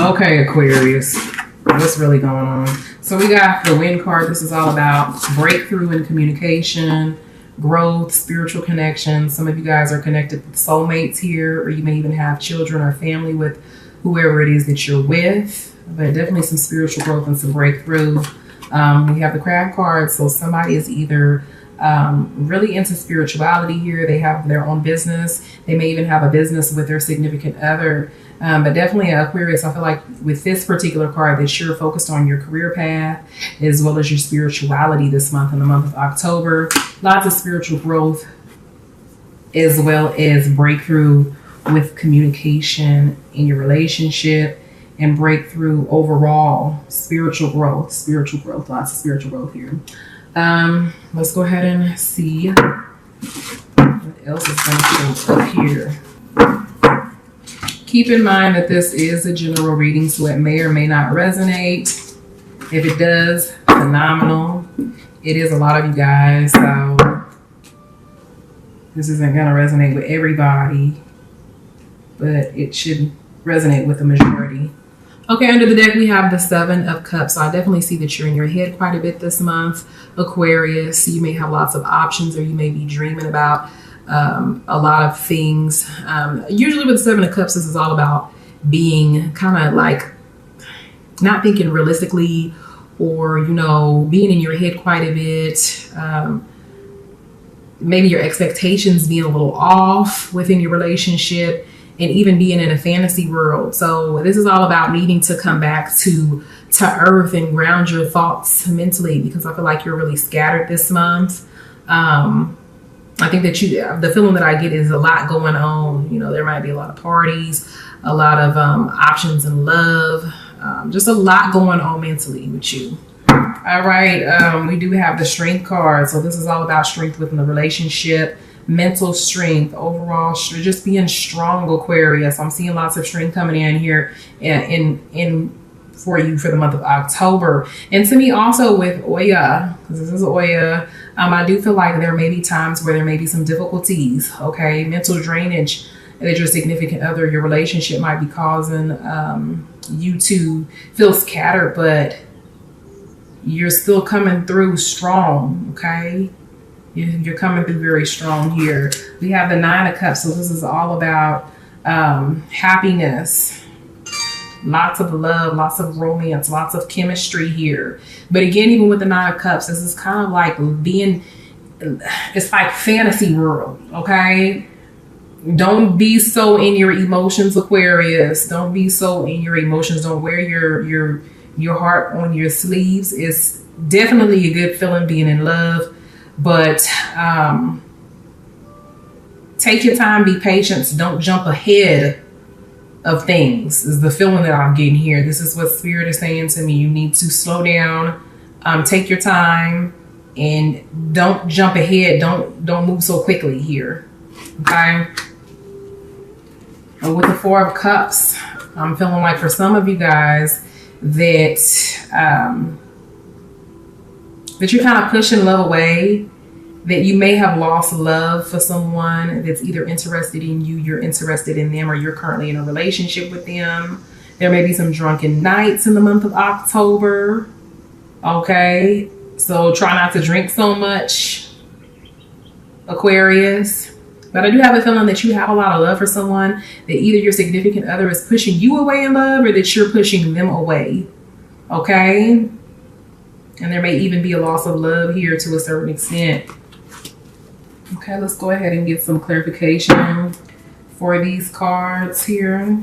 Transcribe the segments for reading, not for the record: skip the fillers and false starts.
Okay, Aquarius. What's really going on? So we got the Wind card. This is all about breakthrough in communication, growth, spiritual connection. Some of you guys are connected with soulmates here, or you may even have children or family with whoever it is that you're with. But definitely some spiritual growth and some breakthrough. We have the Crab card. So somebody is either really into spirituality here. They have their own business. They may even have a business with their significant other. But definitely Aquarius, I feel like with this particular card that you're focused on your career path as well as your spirituality this month, in the month of October. Lots of spiritual growth as well as breakthrough with communication in your relationship and breakthrough overall spiritual growth, lots of spiritual growth here. Let's go ahead and see what else is going to show up here. Keep in mind that this is a general reading, so it may or may not resonate. If it does, phenomenal. It is a lot of you guys, so this isn't going to resonate with everybody, but it should resonate with the majority. Okay, under the deck, we have the Seven of Cups. So I definitely see that you're in your head quite a bit this month, Aquarius. You may have lots of options, or you may be dreaming about a lot of things. Usually with the Seven of Cups, this is all about being kind of like not thinking realistically, or, you know, being in your head quite a bit. Maybe your expectations being a little off within your relationship, and even being in a fantasy world. So this is all about needing to come back to earth and ground your thoughts mentally, because I feel like you're really scattered this month. I think that the feeling that I get is a lot going on. You know, there might be a lot of parties, a lot of options in love, just a lot going on mentally with you. All right, we do have the Strength card. So this is all about strength within the relationship, mental strength, overall, just being strong, Aquarius. I'm seeing lots of strength coming in here in for you for the month of October. And to me also with Oya, because this is Oya, I do feel like there may be times where there may be some difficulties, okay? Mental drainage that your significant other, your relationship might be causing you to feel scattered, but you're still coming through strong, okay? You're coming through very strong here. We have the Nine of Cups. So this is all about happiness, lots of love, lots of romance, lots of chemistry here. But again, even with the Nine of Cups, this is kind of like it's like fantasy world, okay? Don't be so in your emotions, Aquarius. Don't be so in your emotions. Don't wear your heart on your sleeves. It's definitely a good feeling being in love. But take your time, be patient. Don't jump ahead of things is the feeling that I'm getting here. This is what Spirit is saying to me. You need to slow down, take your time, and don't jump ahead. Don't move so quickly here. Okay. And with the Four of Cups, I'm feeling like for some of you guys that you're kind of pushing love away, that you may have lost love for someone that's either interested in you, you're interested in them, or you're currently in a relationship with them. There may be some drunken nights in the month of October. Okay, so try not to drink so much, Aquarius. But I do have a feeling that you have a lot of love for someone, that either your significant other is pushing you away in love, or that you're pushing them away. Okay? And there may even be a loss of love here to a certain extent. Okay, let's go ahead and get some clarification for these cards here.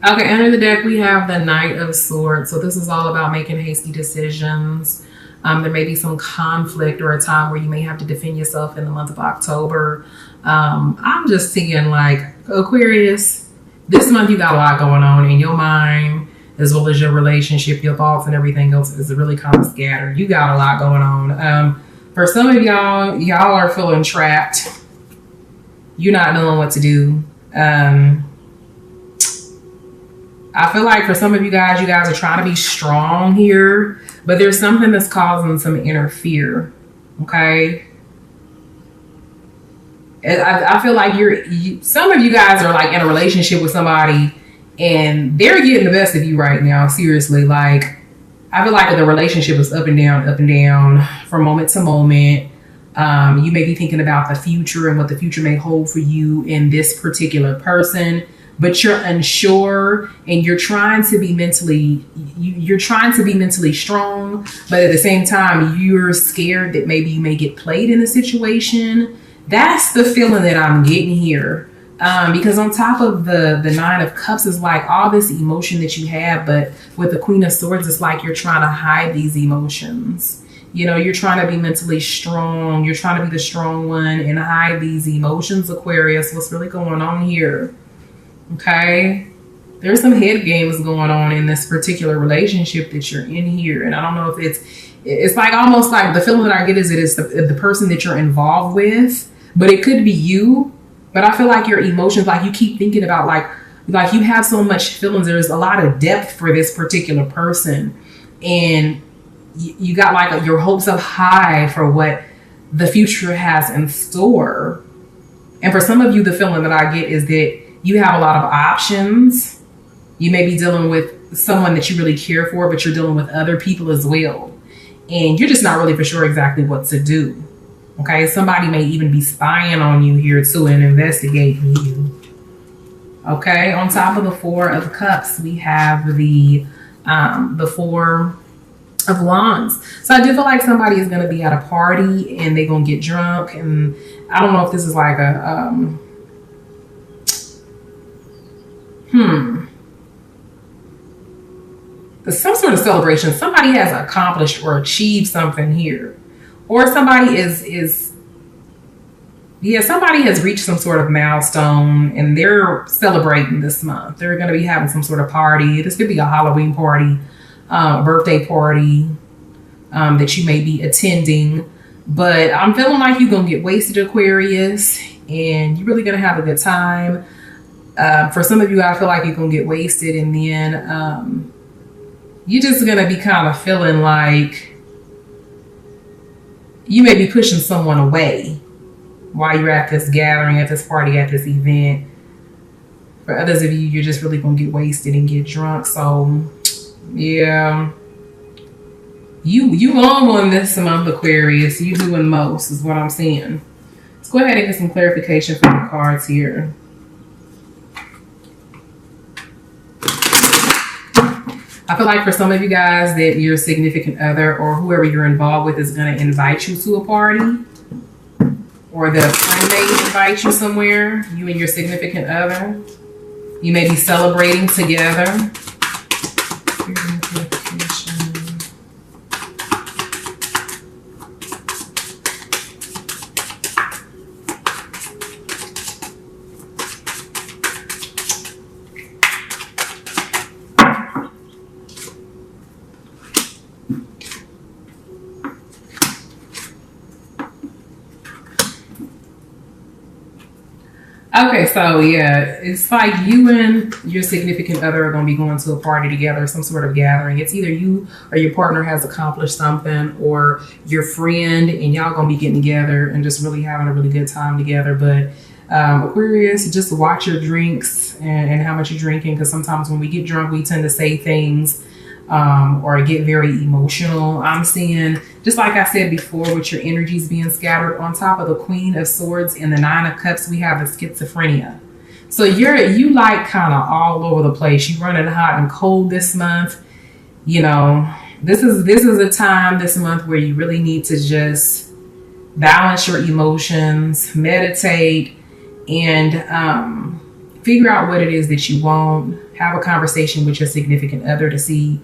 Okay, under the deck, we have the Knight of Swords. So this is all about making hasty decisions. There may be some conflict or a time where you may have to defend yourself in the month of October. I'm just seeing like Aquarius, this month you got a lot going on in your mind, as well as your relationship, your thoughts and everything else is really kind of scattered. You got a lot going on. For some of y'all are feeling trapped. You're not knowing what to do. Um, I feel like for some of you guys are trying to be strong here, but there's something that's causing some inner fear. Okay. I feel like some of you guys are like in a relationship with somebody and they're getting the best of you right now. Seriously. Like, I feel like the relationship is up and down from moment to moment. You may be thinking about the future and what the future may hold for you in this particular person, but you're unsure and you're trying to be mentally strong, but at the same time, you're scared that maybe you may get played in the situation. That's the feeling that I'm getting here. Because on top of the Nine of Cups is like all this emotion that you have, but with the Queen of Swords, it's like you're trying to hide these emotions. You know, you're trying to be mentally strong. You're trying to be the strong one and hide these emotions, Aquarius. What's really going on here? Okay. There's some head games going on in this particular relationship that you're in here. And I don't know if it's like almost like the feeling that I get is it is the person that you're involved with, but it could be you. But I feel like your emotions, like you keep thinking about like you have so much feelings. There's a lot of depth for this particular person. And you got like your hopes up high for what the future has in store. And for some of you, the feeling that I get is that you have a lot of options. You may be dealing with someone that you really care for, but you're dealing with other people as well. And you're just not really for sure exactly what to do. Okay, somebody may even be spying on you here too and investigating you. Okay, on top of the Four of Cups, we have the Four of Wands. So I do feel like somebody is going to be at a party and they're going to get drunk. And I don't know if this is like a some sort of celebration. Somebody has accomplished or achieved something here. Or somebody somebody has reached some sort of milestone and they're celebrating this month. They're going to be having some sort of party. This could be a Halloween party, a birthday party that you may be attending. But I'm feeling like you're going to get wasted, Aquarius, and you're really going to have a good time. For some of you, I feel like you're going to get wasted and then you're just going to be kind of feeling like you may be pushing someone away while you're at this gathering, at this party, at this event. For others of you, you're just really going to get wasted and get drunk. So, yeah. You on this month, Aquarius. You doing most is what I'm seeing. Let's go ahead and get some clarification from the cards here. I feel like for some of you guys that your significant other or whoever you're involved with is going to invite you to a party, or the friend may invite you somewhere, you and your significant other. You may be celebrating together. Okay, so yeah, it's like you and your significant other are going to be going to a party together, some sort of gathering. It's either you or your partner has accomplished something, or your friend, and y'all going to be getting together and just really having a really good time together. But Aquarius, just watch your drinks and how much you're drinking, because sometimes when we get drunk, we tend to say things or get very emotional. I'm seeing, just like I said before, with your energies being scattered, on top of the Queen of Swords and the Nine of Cups, we have the schizophrenia. So you like kind of all over the place. You're running hot and cold this month. You know, this is a time this month where you really need to just balance your emotions, meditate, and figure out what it is that you want. Have a conversation with your significant other to see,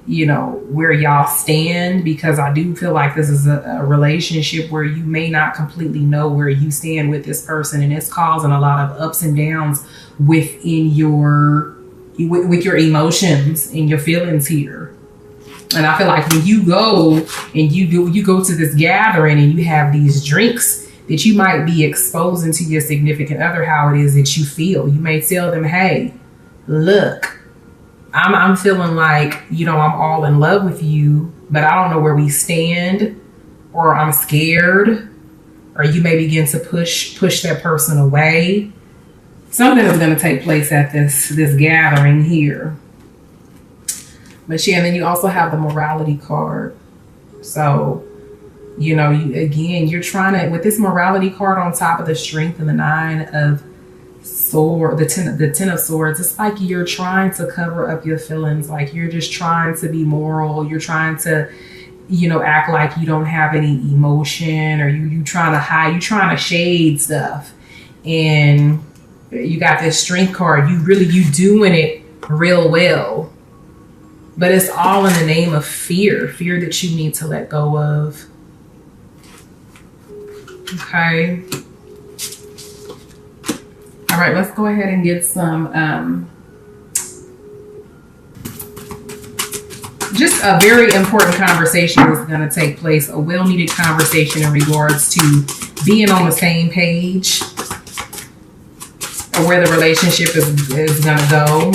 you know, where y'all stand, because I do feel like this is a relationship where you may not completely know where you stand with this person, and it's causing a lot of ups and downs within with your emotions and your feelings here. And I feel like when you go and you go to this gathering and you have these drinks that you might be exposing to your significant other how it is that you feel. You may tell them, hey, look, I'm feeling like, you know, I'm all in love with you, but I don't know where we stand, or I'm scared, or you may begin to push that person away. Something is going to take place at this gathering here. But yeah, and then you also have the morality card. So, you know, you're trying to, with this morality card on top of the strength and the 9 of sword, the 10 of swords, it's like you're trying to cover up your feelings. Like you're just trying to be moral. You're trying to, you know, act like you don't have any emotion, or you trying to hide, you trying to shade stuff. And you got this strength card. You doing it real well. But it's all in the name of fear that you need to let go of. Okay. All right, let's go ahead and get some, just a very important conversation is going to take place, a well-needed conversation in regards to being on the same page, or where the relationship is going to go.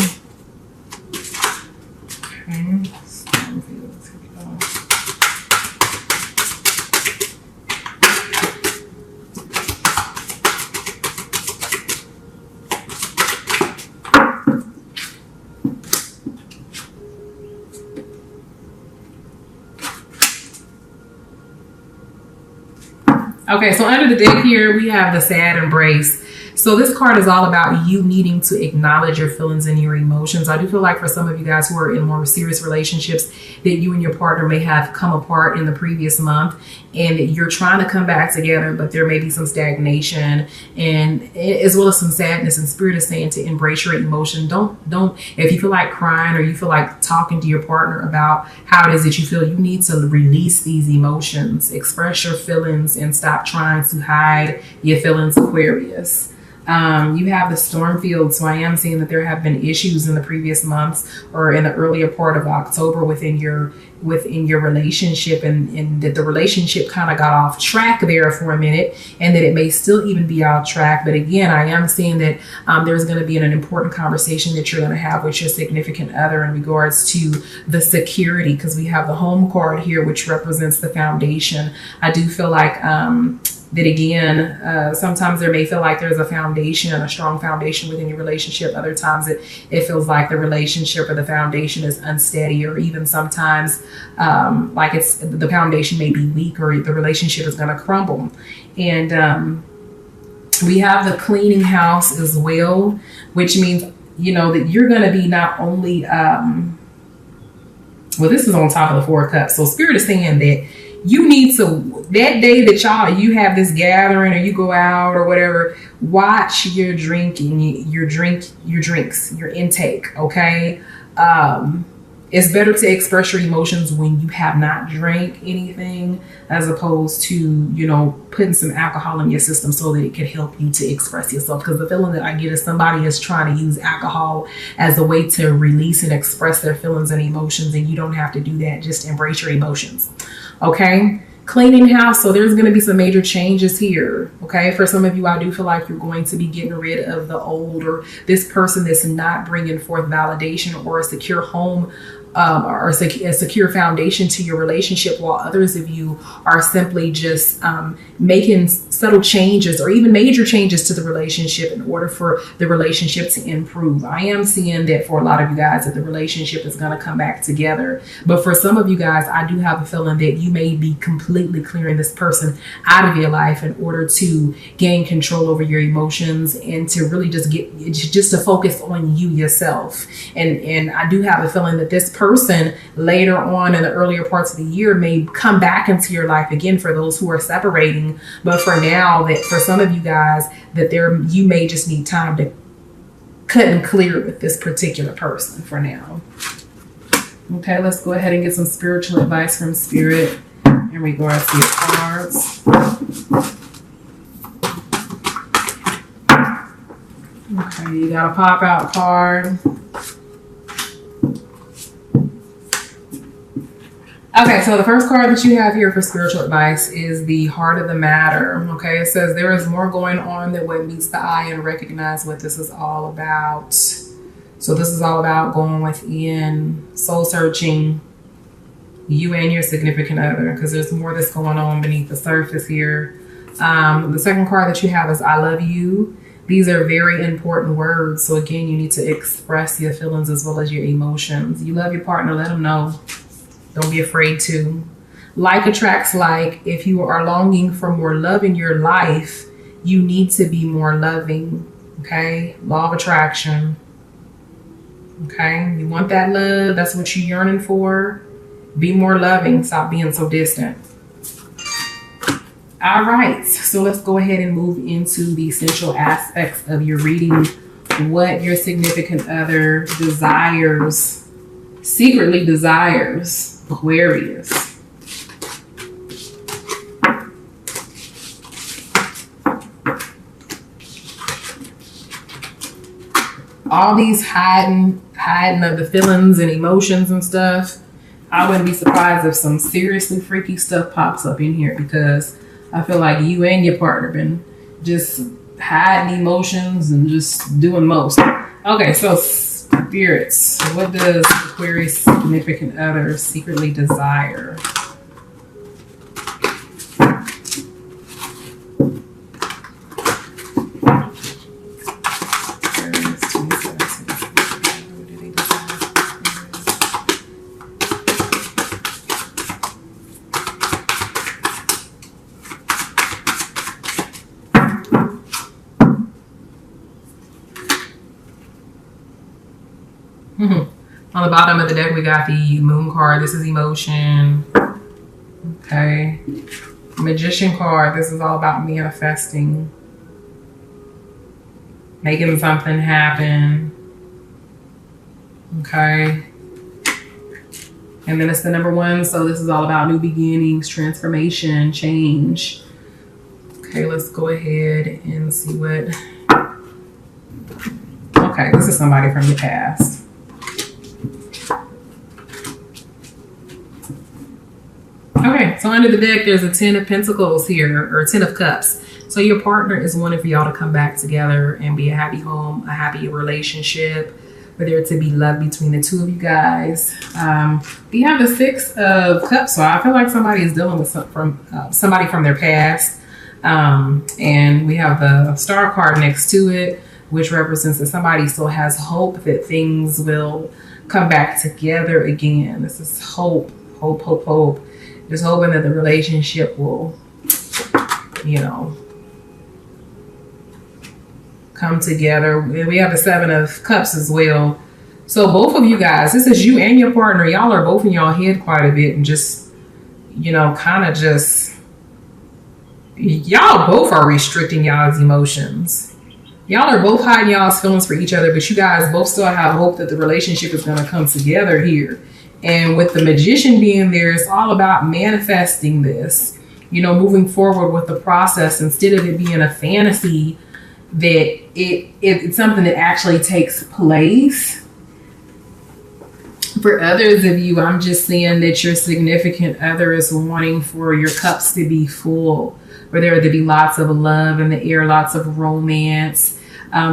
Okay, so under the deck here, we have the sad embrace. So this card is all about you needing to acknowledge your feelings and your emotions. I do feel like for some of you guys who are in more serious relationships, that you and your partner may have come apart in the previous month, and that you're trying to come back together, but there may be some stagnation, and as well as some sadness. And Spirit is saying to embrace your emotion. Don't, if you feel like crying, or you feel like talking to your partner about how it is that you feel, you need to release these emotions, express your feelings, and stop trying to hide your feelings, Aquarius. You have the storm field. So I am seeing that there have been issues in the previous months, or in the earlier part of October within your relationship, and that the relationship kind of got off track there for a minute, and that it may still even be off track. But again, I am seeing that there's going to be an important conversation that you're going to have with your significant other in regards to the security, because we have the home card here, which represents the foundation. I do feel like that again, sometimes there may feel like there's a foundation, a strong foundation within your relationship. Other times it feels like the relationship or the foundation is unsteady, or even sometimes like the foundation may be weak, or the relationship is going to crumble. And we have the cleaning house as well, which means, you know, that you're going to be not only, well, this is on top of the 4 of Cups. So Spirit is saying that you need to, that day that you have this gathering, or you go out or whatever, watch your drinking, your drinks, your intake. Okay. It's better to express your emotions when you have not drank anything, as opposed to, you know, putting some alcohol in your system so that it can help you to express yourself. Because the feeling that I get is somebody is trying to use alcohol as a way to release and express their feelings and emotions, and you don't have to do that. Just embrace your emotions. Okay. Cleaning house. So there's going to be some major changes here. Okay. For some of you, I do feel like you're going to be getting rid of the old, or this person that's not bringing forth validation or a secure home, or a secure foundation to your relationship, while others of you are simply just making subtle changes or even major changes to the relationship in order for the relationship to improve. I am seeing that for a lot of you guys that the relationship is going to come back together. But for some of you guys, I do have a feeling that you may be completely clearing this person out of your life in order to gain control over your emotions, and to really just to focus on you yourself. And I do have a feeling that this person later on in the earlier parts of the year may come back into your life again, for those who are separating. But for now, that for some of you guys, that you may just need time to cut and clear with this particular person for now. Okay, let's go ahead and get some spiritual advice from Spirit in regards to your cards. Okay, you got a pop out card. Okay, so the first card that you have here for spiritual advice is the heart of the matter. Okay, it says there is more going on than what meets the eye, and recognize what this is all about. So this is all about going within, soul searching, you and your significant other, because there's more that's going on beneath the surface here. The second card that you have is I love you. These are very important words. So again, you need to express your feelings as well as your emotions. You love your partner, let them know. Don't be afraid to. Like attracts like. If you are longing for more love in your life, you need to be more loving. Okay? Law of attraction. Okay? You want that love. That's what you're yearning for. Be more loving. Stop being so distant. All right. So let's go ahead and move into the essential aspects of your reading. What your significant other desires, secretly desires. Aquarius. All these hiding of the feelings and emotions and stuff. I wouldn't be surprised if some seriously freaky stuff pops up in here, because I feel like you and your partner been just hiding emotions and just doing most. Okay, so spirits, what does Aquarius significant other secretly desire? On the bottom of the deck, we got the Moon card. This is emotion. Okay. Magician card. This is all about manifesting. Making something happen. Okay. And then it's the number 1. So this is all about new beginnings, transformation, change. Okay, let's go ahead and see what... Okay, this is somebody from your past. Okay, so under the deck, there's a 10 of Pentacles here, or 10 of Cups. So your partner is wanting for y'all to come back together and be a happy home, a happy relationship, for there to be love between the two of you guys. We have the 6 of Cups, so I feel like somebody is dealing with somebody from their past. And we have the Star card next to it, which represents that somebody still has hope that things will come back together again. This is hope, hope, hope, hope. Just hoping that the relationship will, you know, come together. We have the 7 of Cups as well. So both of you guys, this is you and your partner. Y'all are both in y'all head quite a bit and just, you know, kind of just, y'all both are restricting y'all's emotions. Y'all are both hiding y'all's feelings for each other, but you guys both still have hope that the relationship is going to come together here. And with the Magician being there, it's all about manifesting this, you know, moving forward with the process instead of it being a fantasy, that it's something that actually takes place. For others of you, I'm just seeing that your significant other is wanting for your cups to be full, for there to be lots of love in the air, lots of romance.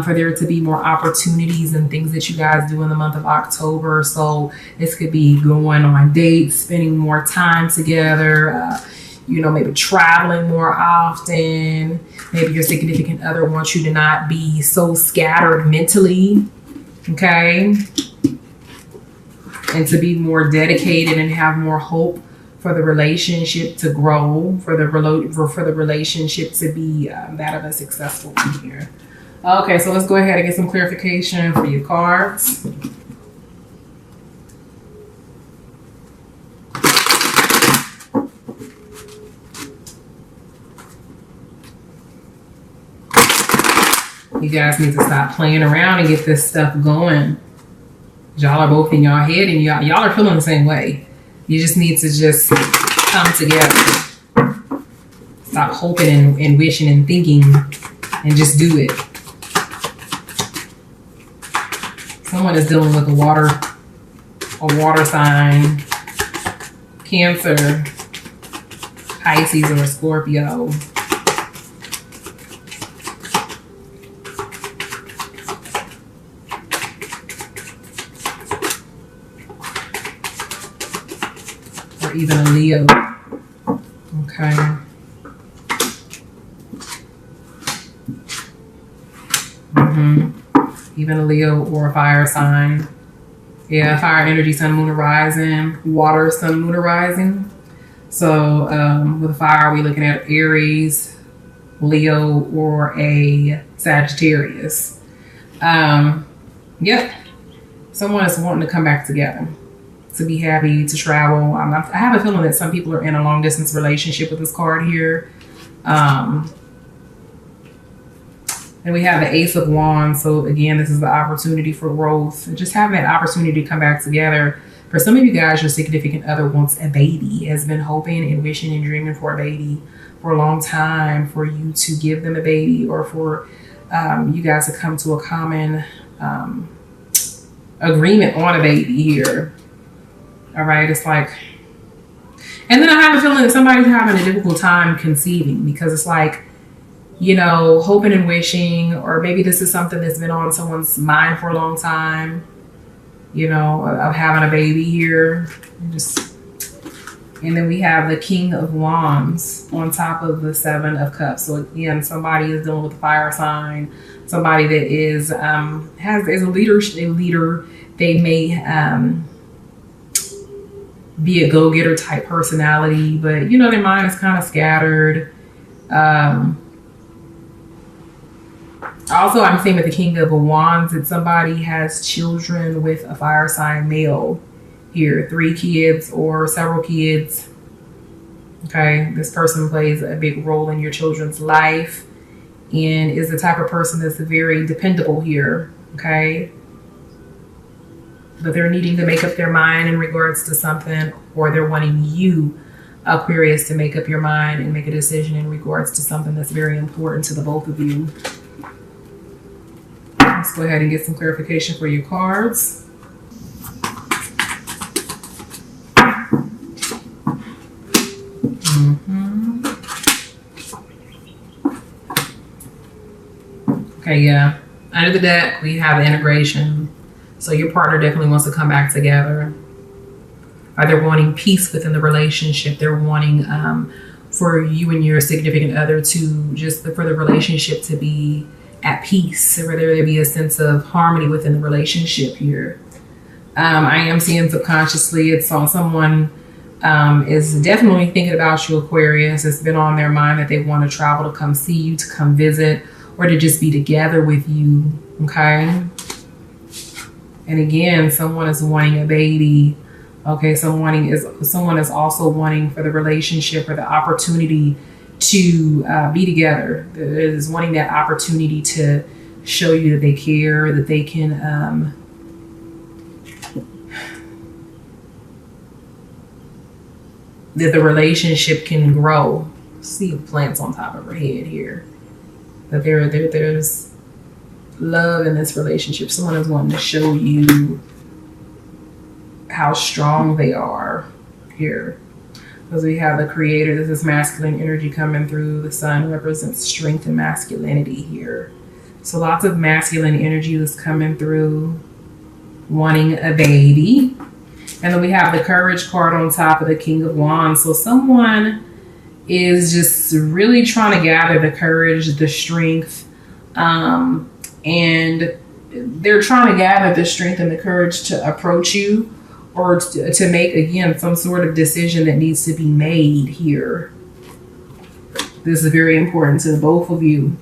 For there to be more opportunities and things that you guys do in the month of October. So this could be going on dates, spending more time together, you know, maybe traveling more often. Maybe your significant other wants you to not be so scattered mentally, okay? And to be more dedicated and have more hope for the relationship to grow, for the relationship to be that of a successful one here. Okay, so let's go ahead and get some clarification for your cards. You guys need to stop playing around and get this stuff going. Y'all are both in y'all head and y'all are feeling the same way. You just need to just come together. Stop hoping and wishing and thinking and just do it. Someone is dealing with a water sign, Cancer, Pisces, or Scorpio. Or even a Leo. Okay. Even a Leo or a fire sign. Yeah, fire energy, sun, moon, or rising. Water, sun, moon, or rising. So with fire, we're looking at Aries, Leo, or a Sagittarius. Yep. Someone is wanting to come back together, to be happy, to travel. I have a feeling that some people are in a long distance relationship with this card here. And we have the Ace of Wands. So again, this is the opportunity for growth. And just having that opportunity to come back together. For some of you guys, your significant other wants a baby, has been hoping and wishing and dreaming for a baby for a long time, for you to give them a baby, or for you guys to come to a common agreement on a baby here. All right, it's like, and then I have a feeling that somebody's having a difficult time conceiving, because it's like, you know, hoping and wishing, or maybe this is something that's been on someone's mind for a long time, you know, of having a baby here. And then we have the King of Wands on top of the Seven of Cups. So again, somebody is dealing with a fire sign, somebody that is a leader. They may be a go-getter type personality, but you know, their mind is kind of scattered. Also, I'm seeing with the King of Wands that somebody has children with a fire sign male here, 3 kids or several kids. Okay, this person plays a big role in your children's life and is the type of person that's very dependable here. Okay, but they're needing to make up their mind in regards to something, or they're wanting you, Aquarius, to make up your mind and make a decision in regards to something that's very important to the both of you. Let's go ahead and get some clarification for your cards. Okay, yeah. Under the deck, we have the integration. So your partner definitely wants to come back together. Or they're wanting peace within the relationship. They're wanting for you and your significant other to just for the relationship to be at peace, or whether there be a sense of harmony within the relationship here. I am seeing subconsciously it's on someone is definitely thinking about you, Aquarius. It's been on their mind that they want to travel to come see you, to come visit, or to just be together with you. Okay. And again, someone is wanting a baby. Okay, someone is also wanting for the relationship or the opportunity to be together. Is wanting that opportunity to show you that they care, that they can that the relationship can grow. See plants on top of her head here. That there's love in this relationship. Someone is wanting to show you how strong they are here. Because we have the Creator. This is masculine energy coming through. The Sun represents strength and masculinity here. So lots of masculine energy is coming through, wanting a baby. And then we have the Courage card on top of the King of Wands. So someone is just really trying to gather the courage, the strength, and they're trying to gather the strength and the courage to approach you, or to make, again, some sort of decision that needs to be made here. This is very important to both of you.